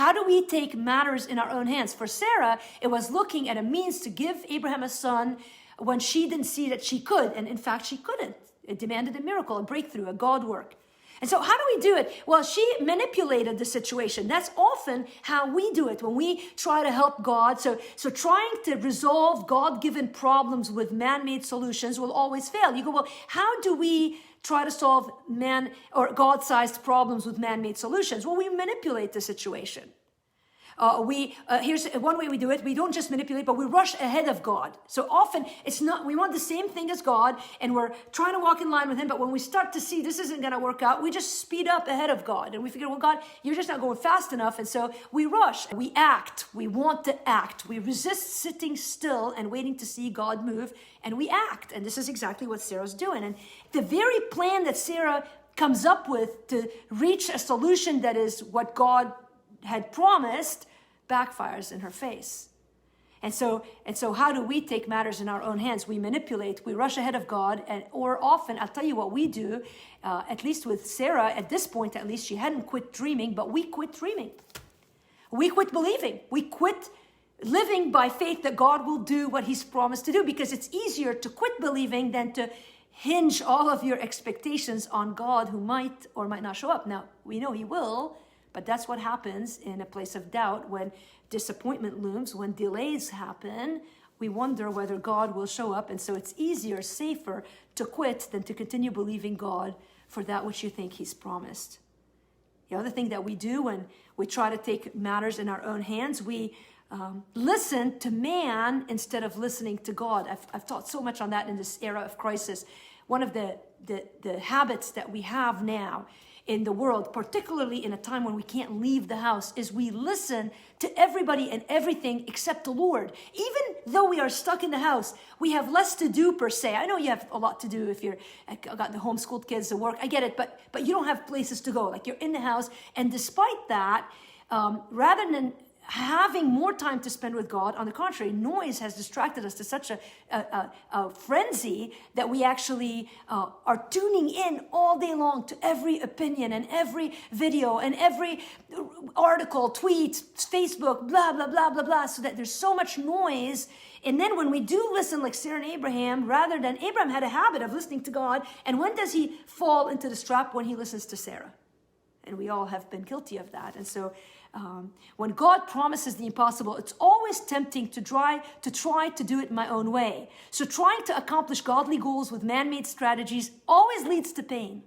How do we take matters in our own hands? For Sarah, it was looking at a means to give Abraham a son when she didn't see that she could. And in fact, she couldn't. It demanded a miracle, a breakthrough, a God work. And so how do we do it? Well, she manipulated the situation. That's often how we do it when we try to help God. So trying to resolve God-given problems with man-made solutions will always fail. You go, well, how do we try to solve man or God-sized problems with man-made solutions? Well, we manipulate the situation. Here's one way we do it. We don't just manipulate, but we rush ahead of God. So often it's not, we want the same thing as God and we're trying to walk in line with him. But when we start to see this isn't going to work out, we just speed up ahead of God. And we figure, well, God, you're just not going fast enough. And so we rush, we act, we want to act. We resist sitting still and waiting to see God move, and we act. And this is exactly what Sarah's doing. And the very plan that Sarah comes up with to reach a solution that is what God had promised backfires in her face. And so how do we take matters in our own hands? We manipulate, we rush ahead of God, or often, I'll tell you what we do, at least with Sarah, at this point at least, she hadn't quit dreaming, but we quit dreaming. We quit believing. We quit living by faith that God will do what he's promised to do, because it's easier to quit believing than to hinge all of your expectations on God, who might or might not show up. Now, we know he will, but that's what happens in a place of doubt. When disappointment looms, when delays happen, we wonder whether God will show up. And so it's easier, safer to quit than to continue believing God for that which you think he's promised. The other thing that we do when we try to take matters in our own hands, we listen to man instead of listening to God. I've taught so much on that in this era of crisis. One of the habits that we have now in the world, particularly in a time when we can't leave the house, is we listen to everybody and everything except the Lord. Even though we are stuck in the house, we have less to do per se. I know you have a lot to do if you're got the homeschooled kids to work. I get it, but you don't have places to go. Like, you're in the house, and despite that, rather than having more time to spend with God, on the contrary, noise has distracted us to such a frenzy that we actually are tuning in all day long to every opinion and every video and every article, tweet, Facebook, blah, blah, blah, blah, blah, so that there's so much noise. And then when we do listen, like Sarah and Abraham, rather than Abraham had a habit of listening to God, and when does he fall into this trap? When he listens to Sarah. And we all have been guilty of that. And so when God promises the impossible, it's always tempting to try to do it my own way. So trying to accomplish godly goals with man-made strategies always leads to pain.